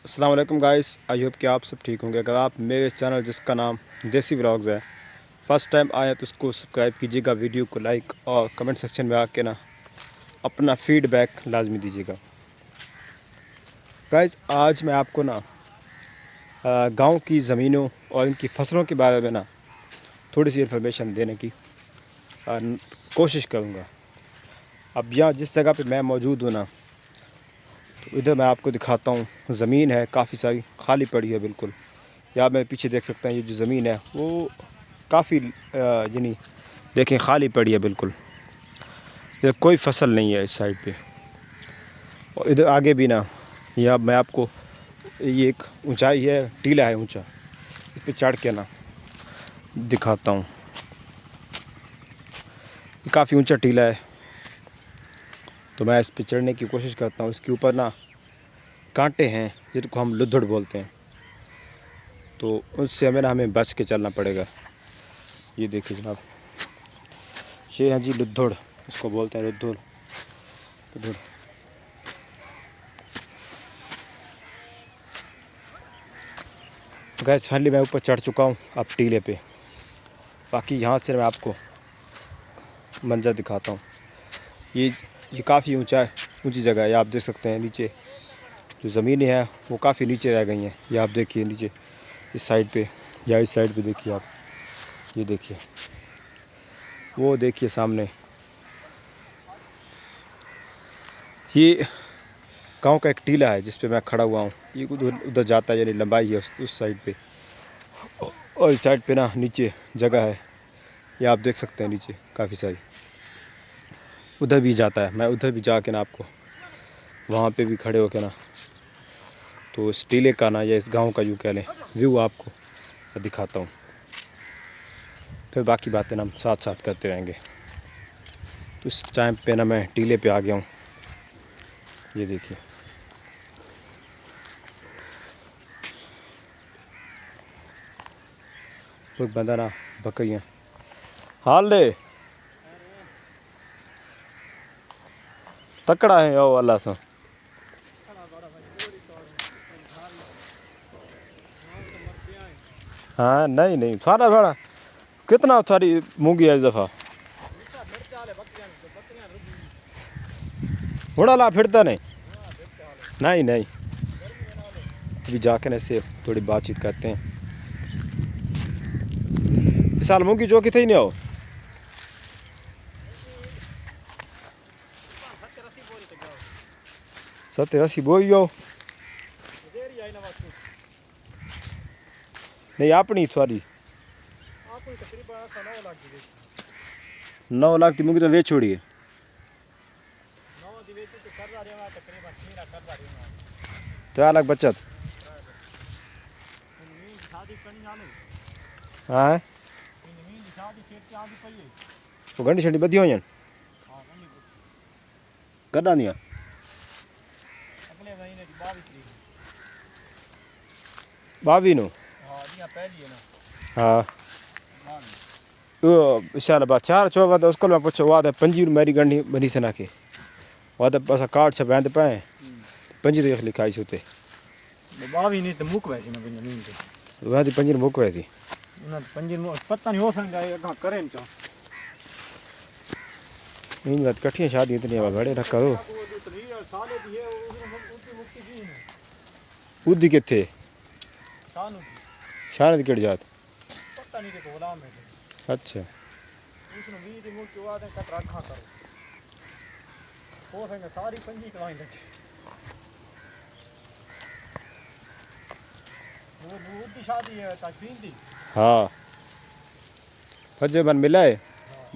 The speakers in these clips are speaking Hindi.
अस्सलाम वालेकुम गाइस, आई होप कि आप सब ठीक होंगे। अगर आप मेरे चैनल जिसका नाम देसी व्लॉग्स है फर्स्ट टाइम आए तो उसको सब्सक्राइब कीजिएगा, वीडियो को लाइक और कमेंट सेक्शन में आके ना अपना फीडबैक लाजमी दीजिएगा। गाइस आज मैं आपको ना गांव की ज़मीनों और इनकी फसलों के बारे में ना थोड़ी सी इन्फॉर्मेशन देने की कोशिश करूँगा। अब यहाँ जिस जगह पे मैं मौजूद हूँ ना, तो इधर मैं आपको दिखाता हूँ। ज़मीन है काफ़ी सारी खाली पड़ी है बिल्कुल। या मैं पीछे देख सकता हूँ, ये जो ज़मीन है वो काफ़ी यानी देखें खाली पड़ी है बिल्कुल। इधर कोई फसल नहीं है इस साइड पे। और इधर आगे भी ना, यहाँ मैं आपको ये एक ऊंचाई है, टीला है ऊंचा, इस पे चढ़ के ना दिखाता हूँ। काफ़ी ऊंचा टीला है, तो मैं इस पे चढ़ने की कोशिश करता हूँ। इसके ऊपर ना कांटे हैं जिनको हम लुद्धड़ बोलते हैं, तो उससे हमें बच के चलना पड़ेगा। ये देखिए जनाब, ये है जी लुद्धड़, इसको बोलते हैं लुद्धड़। गैस फाइनली मैं ऊपर चढ़ चुका हूँ अब टीले पे। बाकी यहाँ से मैं आपको मंजर दिखाता हूँ। ये काफ़ी ऊंची जगह है। आप देख सकते हैं नीचे जो ज़मीनें हैं वो काफ़ी नीचे रह गई हैं। ये आप देखिए नीचे इस साइड पे या इस साइड पे देखिए आप, ये देखिए, वो देखिए सामने। ये गांव का एक टीला है जिस पे मैं खड़ा हुआ हूँ। ये उधर जाता है, यानी लंबाई है उस साइड पे। और इस साइड पे ना नीचे जगह है, ये आप देख सकते हैं नीचे काफ़ी सारी। उधर भी जाता है, मैं उधर भी जाके ना आपको वहाँ पे भी खड़े होके ना तो इस टीले का ना या इस गांव का यूँ कह लें व्यू आपको दिखाता हूँ। फिर बाकी बातें ना हम साथ साथ करते रहेंगे। तो इस टाइम पे ना मैं टीले पे आ गया हूँ। ये देखिए, लोग बंदा ना बकरियाँ हाल ले तकड़ा है ओ अल्लाह सा। हाँ नहीं नहीं सारा भाड़ा कितना थारी मूंगी है इस दफ़ा। हुड़ा ला फिरता नहीं नहीं नहीं, अभी जाकर ऐसे थोड़ी बातचीत करते हैं। इस साल मूंगी जो कि थी नहीं हो 70-80 बोई हो नहीं अपनी सॉरी 9 लाख की मूंगी तो वे छोड़िए। 3 लाख बचत। हाँ वो गंढी शंडी बधी हुई कदा नहीं 22 नो। हाँ शाल बात 4 उसको मैं पूछो वाद है 5 मेरी गंढी बनी से नाके वाद बस कार्ड से बैंड पाए 5 देख लिखाई सोते 22 नहीं तो मुक वैसी ना जमीन पे वहाँ 5 मुक हुए थी ना 5 पता नहीं हो सकता है कहाँ करें तो इन बात कठिन शादी इतनी बड़े ना करो। उदी के थे शानद किड़ जात पता नहीं देखो गुलाम है अच्छा उसने 20 मुक के बाद कट रखा करो हो सकता सारी 5 कलाई लगी वो उदी शादी है ताकरीन दी। हाँ फजे बन मिला है।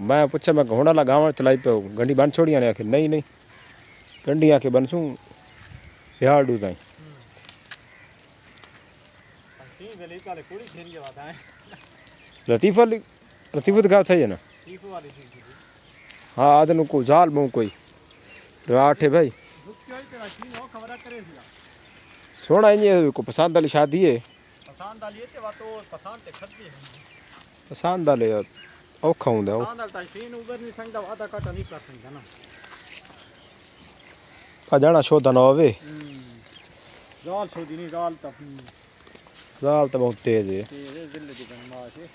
मैं पूछा मैं घोड़ा लगाव चलाई पे गंडी बन छोड़िया ने आखिर नहीं नहीं गंडी आके बनसूँ बिहार डू ताई लतीफ़ा लतीफ़ा दिखा था ये ना। हाँ आदन को जाल मुँह कोई राठ है भाई सोना ये को पसंद वाली शादी है पसंद वाले यार औखा होंदा जाना शोधा ना होवे जाल छोड़ी नहीं जाल तब जाल तो बहुत तेज है। ये दिल दी बनमाश है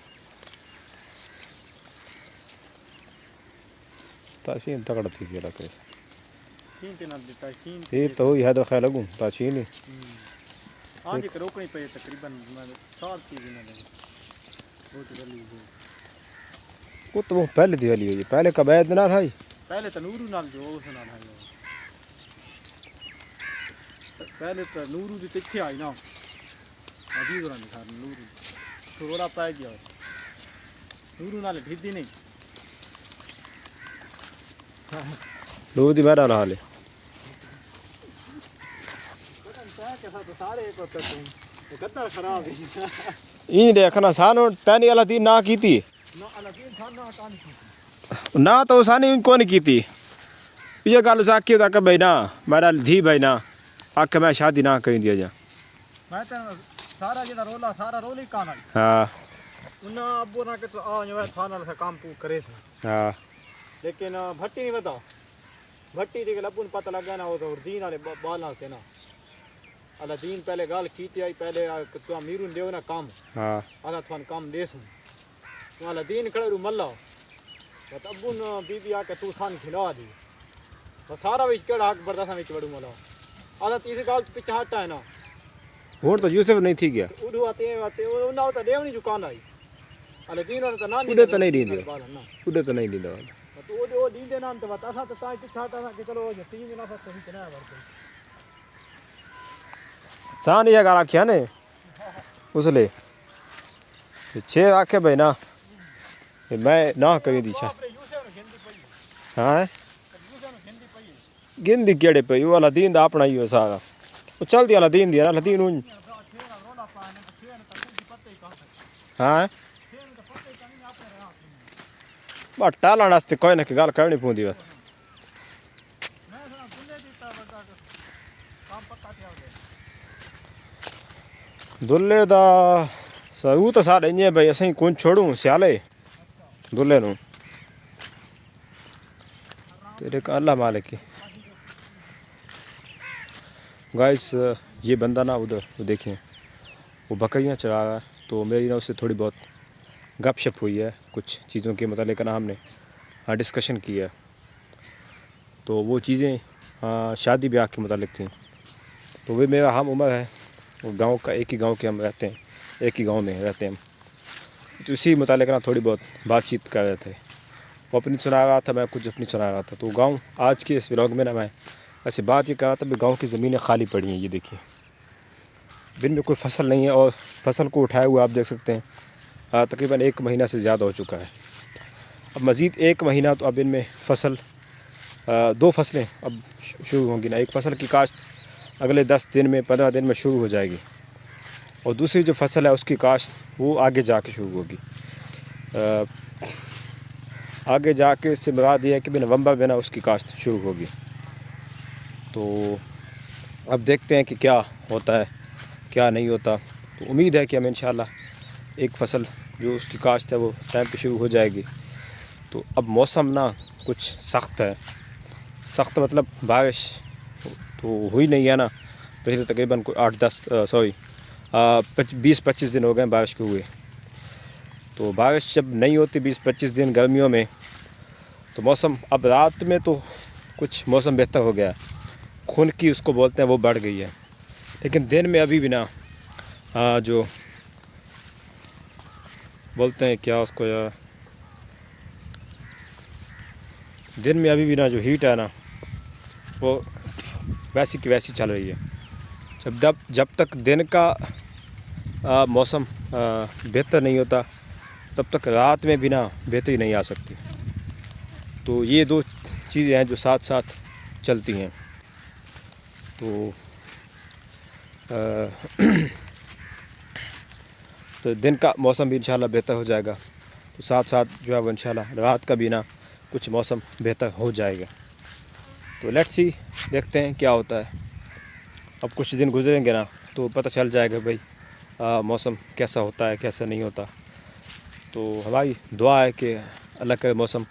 ताशीन तगड़ थी के रखे तीन तीन देता तीन ये तो ही है तो ख्याल लगूं ताशीन ही आज एक रोकनी पे तकरीबन 7 दिन लगे बहुत जल्दी वो तो पहले थी वाली हुई पहले कब आया ना भाई पहले तो नूरू नाल जो उस नाल है पहले तो नूरू दी तिथे आई ना अभी दौरान दिखा नूरू थोड़ा पाए गया नूरू नाल ढीदी नहीं नूर दी मेरा हाल है कैसा तो सारे एक होते तुम कत्तर खराब है इन देखना सानो तैनी वाला दी ना की थी ना अलग ही था ना कान की ना तो सानी उनको नहीं की थी ये गल उस आखी तक भाई ना मेरा धी भाई ना आख मैं शादी ना करी दिया जा मैं तो सारा जेड़ा रोला सारा रोल ही कान आई हाँ उन्ना अब्बू ना के तो आ जो है थाना से काम पू करे से हाँ लेकिन भट्टी नहीं बता भट्टी के अब्बू ने पता लगा ना वो तो दीन वाले बाला से ना अला दीन पहले गाल कीती आई पहले तो मीरू देव ना काम हाँ आधा थान काम देसू वाला दीन खड़े रू मल्ला बत अब्बू ने बीबी आके तू थान खिला दी बस सारा विच केड़ा हक बर्दाश्त विच बड़ू मला आधा तीसरी गाल तो पीछे हटा है ना और तो यूसुफ नहीं थी गया उडू आते उन्ना तो देवनी दुकान आई अले दीन वाला तो ना उड़े तो नहीं दी उड़े तो नहीं दी तो वो दीन दे नाम तो बता सा तो ताई छाटा ना कि चलो ये 3 दिन से सही चला है सान ये गाल आख्या ने उसले छे आखे भाई ना मैं ना करी दी छा हाँ गिनदी केड़े पे वो वाला दीन दा अपना ही हो सारा वो चलती वाला दीन दिया ना दीन उन हाँ बस टालण वास्ते कोई ना कोई गल करनी पौंदी बस दुल्ले दा सू तो साढ़े इं भाई असें कुन छोड़ू स्याले दुल्ले नू तेरे का अल्लाह मालिक की गाइस ये बंदा ना उधर वो देखिए वो बकरियाँ चरा रहा है तो मेरी ना उससे थोड़ी बहुत गपशप हुई है कुछ चीज़ों के मतलब ना हमने डिस्कशन किया है तो वो चीज़ें शादी ब्याह के मतलब थी तो वे मेरा हम उम्र है वो गांव का एक ही गांव के हम रहते हैं एक ही गांव में रहते हैं हम तो इसी मुतालिक ना थोड़ी बहुत बातचीत कर रहे थे वो अपनी सुना रहा था मैं कुछ अपनी सुना रहा था तो गांव आज के इस व्लॉग में ना मैं ऐसे बात ये कर रहा था गांव की ज़मीनें खाली पड़ी हैं ये देखिए बिन में कोई फसल नहीं है और फसल को उठाए हुए आप देख सकते हैं तकरीबन 1 महीना से ज़्यादा हो चुका है अब मज़ीद 1 महीना तो अब इनमें फसल 2 फसलें अब शुरू होंगी ना एक फसल की काश्त अगले 10 दिन में 15 दिन में शुरू हो जाएगी और दूसरी जो फसल है उसकी काश्त वो आगे जाके शुरू होगी आगे जाके इससे मुराद ये है कि नवंबर में ना उसकी काश्त शुरू होगी तो अब देखते हैं कि क्या होता है क्या नहीं होता तो उम्मीद है कि हम इंशाल्लाह एक फसल जो उसकी काश्त है वो टाइम पे शुरू हो जाएगी तो अब मौसम ना कुछ सख्त है सख्त मतलब बारिश तो हुई नहीं है ना पिछले तकरीबन कोई 20-25 दिन हो गए बारिश के हुए तो बारिश जब नहीं होती 20-25 दिन गर्मियों में तो मौसम अब रात में तो कुछ मौसम बेहतर हो गया खून की उसको बोलते हैं वो बढ़ गई है लेकिन दिन में अभी भी ना जो बोलते हैं क्या उसको यार दिन में अभी भी ना जो हीट है ना वो वैसी की वैसी चल रही है जब तक दिन का मौसम बेहतर नहीं होता तब तक रात में भी ना बेहतरी नहीं आ सकती तो ये 2 चीज़ें हैं जो साथ साथ चलती हैं तो तो दिन का मौसम भी इंशाल्लाह बेहतर हो जाएगा तो साथ साथ जो है वो इंशाल्लाह रात का भी ना कुछ मौसम बेहतर हो जाएगा तो लेट्स सी देखते हैं क्या होता है अब कुछ दिन गुजरेंगे ना तो पता चल जाएगा भाई मौसम कैसा होता है कैसा नहीं होता तो हमारी दुआ है कि अल्लाह का मौसम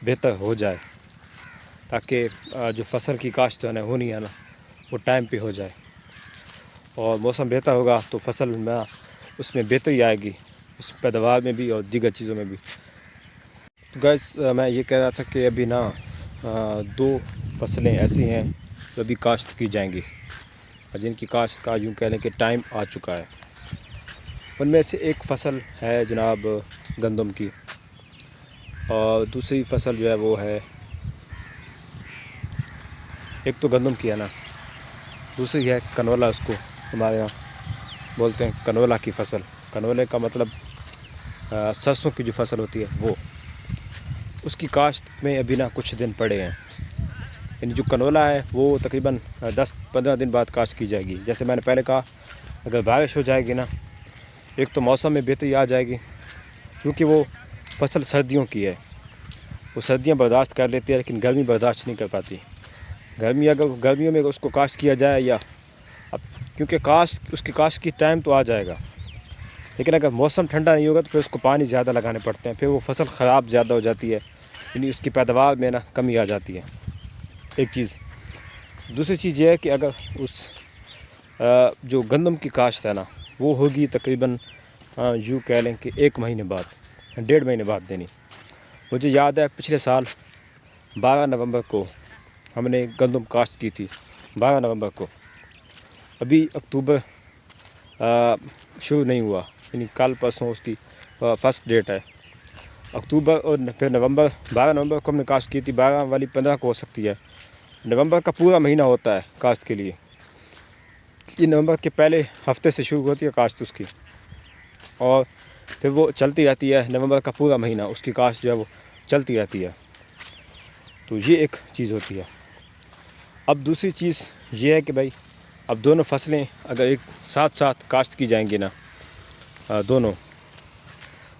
बेहतर हो जाए ताकि जो फसल की काश्त है ना होनी है ना वो टाइम पे हो जाए और मौसम बेहतर होगा तो फसल में उसमें बेहतरी आएगी, उस पैदावार में भी और दीगर चीज़ों में भी। तो गैस मैं ये कह रहा था कि अभी ना 2 फसलें ऐसी हैं जो अभी काश्त की जाएंगी और जिनकी काश्त का यूँ कह लें कि टाइम आ चुका है। उनमें से एक फसल है जनाब गंदम की, और दूसरी फसल जो है वो है, एक तो गंदम की है ना, दूसरी है कनोला, उसको हमारे यहाँ बोलते हैं कनोला की फसल। कनोले का मतलब सरसों की जो फसल होती है वो, उसकी काश्त में अभी ना कुछ दिन पड़े हैं। यानी जो कनोला है वो तकरीबन 10-15 दिन बाद काश्त की जाएगी। जैसे मैंने पहले कहा, अगर बारिश हो जाएगी ना, एक तो मौसम में बेहतरी आ जाएगी, क्योंकि वो फसल सर्दियों की है, वो सर्दियाँ बर्दाश्त कर लेती है लेकिन गर्मी बर्दाश्त नहीं कर पाती। गर्मियों में उसको काश्त किया जाए या अब, क्योंकि उसकी काश्त की टाइम तो आ जाएगा, लेकिन अगर मौसम ठंडा नहीं होगा तो फिर उसको पानी ज़्यादा लगाने पड़ते हैं, फिर वो फसल ख़राब ज़्यादा हो जाती है, यानी उसकी पैदावार में ना कमी आ जाती है, एक चीज़। दूसरी चीज़ ये है कि अगर उस जो गंदम की काश्त है ना, वो होगी तकरीबन यूँ कह लें कि 1 महीने बाद, 1.5 महीने बाद देनी। मुझे याद है पिछले साल 12 नवंबर को हमने गंदम काश्त की थी, 12 नवंबर को। अभी अक्टूबर शुरू नहीं हुआ, यानी कल परसों उसकी फर्स्ट डेट है। अक्टूबर और फिर नवंबर, 12 नवंबर को हमने काश्त की थी, 12 वाली 15 को हो सकती है। नवंबर का पूरा महीना होता है काश्त के लिए। ये नवंबर के पहले हफ्ते से शुरू होती है काश्त उसकी, और फिर वो चलती रहती है। नवंबर का पूरा महीना उसकी काश्त जो है वो चलती रहती है। तो ये एक चीज़ होती है। अब दूसरी चीज़ ये है कि भाई, अब दोनों फसलें अगर एक साथ साथ काश्त की जाएंगी ना, दोनों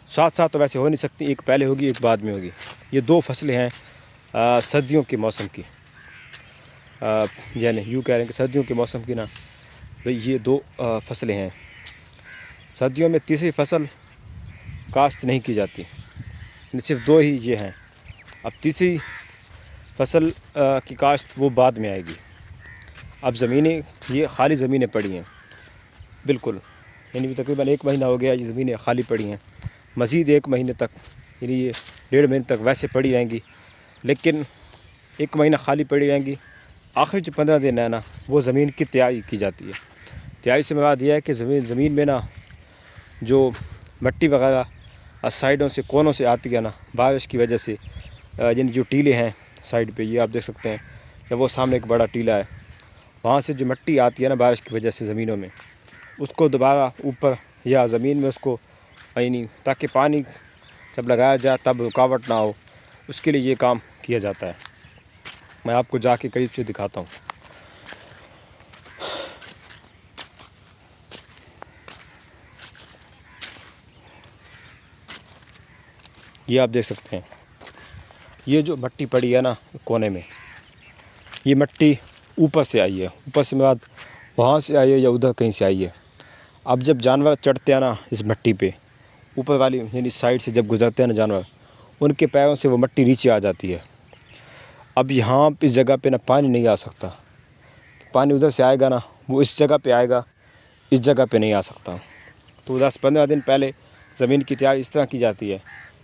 साथ साथ तो वैसे हो नहीं सकती, एक पहले होगी एक बाद में होगी। ये 2 फसलें हैं सर्दियों के मौसम की, यानी यूँ कह रहे हैं कि सर्दियों के मौसम की ना भाई, ये 2 फसलें हैं। सर्दियों में तीसरी फसल काश्त नहीं की जाती, सिर्फ 2 ही ये हैं। अब तीसरी फसल की काश्त वो बाद में आएगी। अब ज़मीनें, ये खाली ज़मीनें पड़ी हैं बिल्कुल, यानी तकरीबन 1 महीना हो गया ये ज़मीनें खाली पड़ी हैं। मज़ीद 1 महीने तक, यानी ये 1.5 महीने तक वैसे पड़ी रहेंगी, लेकिन 1 महीना खाली पड़ी रहेंगी। आखिर जो 15 दिन है ना, वो ज़मीन की तैयारी की जाती है। तैयारी से मुराद ये है कि ज़मीन में ना जो मिट्टी वगैरह साइडों से, कोनों से आती है ना, बारिश की वजह से, यानी जो टीले हैं साइड पे, ये आप देख सकते हैं, या वो सामने एक बड़ा टीला है, वहाँ से जो मिट्टी आती है ना बारिश की वजह से ज़मीनों में, उसको दोबारा ऊपर या ज़मीन में उसको, यानी ताकि पानी जब लगाया जाए तब रुकावट ना हो, उसके लिए ये काम किया जाता है। मैं आपको जाके करीब से दिखाता हूँ। ये आप देख सकते हैं, ये जो मिट्टी पड़ी है ना कोने में, ये मिट्टी ऊपर से आई है। ऊपर से मुराद वहाँ से आई है या उधर कहीं से आई है। अब जब जानवर चढ़ते हैं ना इस मिट्टी पे, ऊपर वाली यानी साइड से जब गुजरते हैं ना जानवर, उनके पैरों से वो मिट्टी नीचे आ जाती है। अब यहाँ इस जगह पे ना पानी नहीं आ सकता, पानी उधर से आएगा ना, वो इस जगह पे आएगा, इस जगह पे नहीं आ सकता। तो 10-15 दिन पहले ज़मीन की तैयारी इस तरह की जाती है।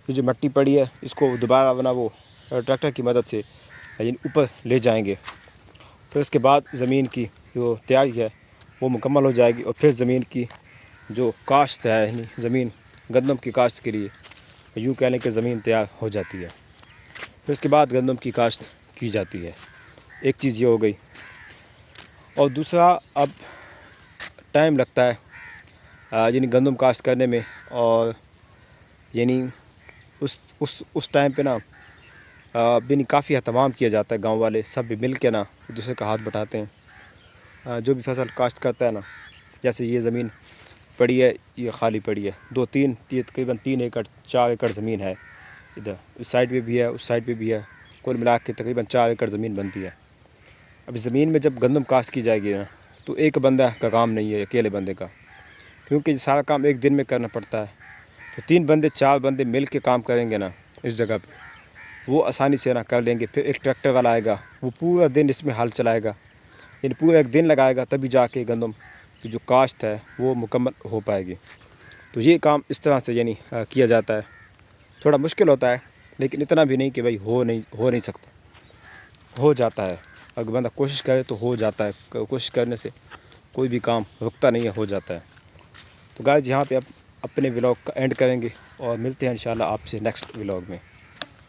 ये जो मिट्टी पड़ी है इसको दोबारा बना वो ट्रैक्टर की मदद से यानी ऊपर ले जाएंगे। फिर उसके बाद ज़मीन की जो तैयारी है वो मुकम्मल हो जाएगी, और फिर ज़मीन की जो काश्त है, यानी ज़मीन गंदम की काश्त के लिए यूँ कह लें कि ज़मीन तैयार हो जाती है। फिर उसके बाद गंदम की काश्त की जाती है। एक चीज़ ये हो गई। और दूसरा, अब टाइम लगता है यानी गंदम काश्त करने में, और यानी उस टाइम पे ना यानी काफ़ी अहतमाम किया जाता है। गांव वाले सब भी मिल के ना एक दूसरे का हाथ बटाते हैं। जो भी फसल काश्त करता है ना, जैसे ये ज़मीन पड़ी है, ये खाली पड़ी है, 2-3, ये तकरीबन 3 एकड़ 4 एकड़ ज़मीन है। इधर इस साइड पे भी है, उस साइड पे भी है, कुल मिला के तकरीबन 4 एकड़ ज़मीन बनती है। अब ज़मीन में जब गंदम काश्त की जाएगी ना, तो एक बंदा का काम नहीं है, अकेले बंदे का, क्योंकि सारा काम एक दिन में करना पड़ता है। तो 3 बंदे 4 बंदे मिल के काम करेंगे ना इस जगह पे, वो आसानी से ना कर लेंगे। फिर एक ट्रैक्टर वाला आएगा, वो पूरा दिन इसमें हल चलाएगा, यानी पूरा एक दिन लगाएगा, तभी जाके गंदम कि जो काश्त है वो मुकम्मल हो पाएगी। तो ये काम इस तरह से यानी किया जाता है। थोड़ा मुश्किल होता है लेकिन इतना भी नहीं कि भाई हो नहीं सकता, हो जाता है। अगर बंदा कोशिश करे तो हो जाता है। कोशिश करने से कोई भी काम रुकता नहीं है, हो जाता है। तो गाइस यहाँ पे आप अपने व्लॉग का एंड करेंगे और मिलते हैं इंशाल्लाह आपसे नेक्स्ट व्लॉग में।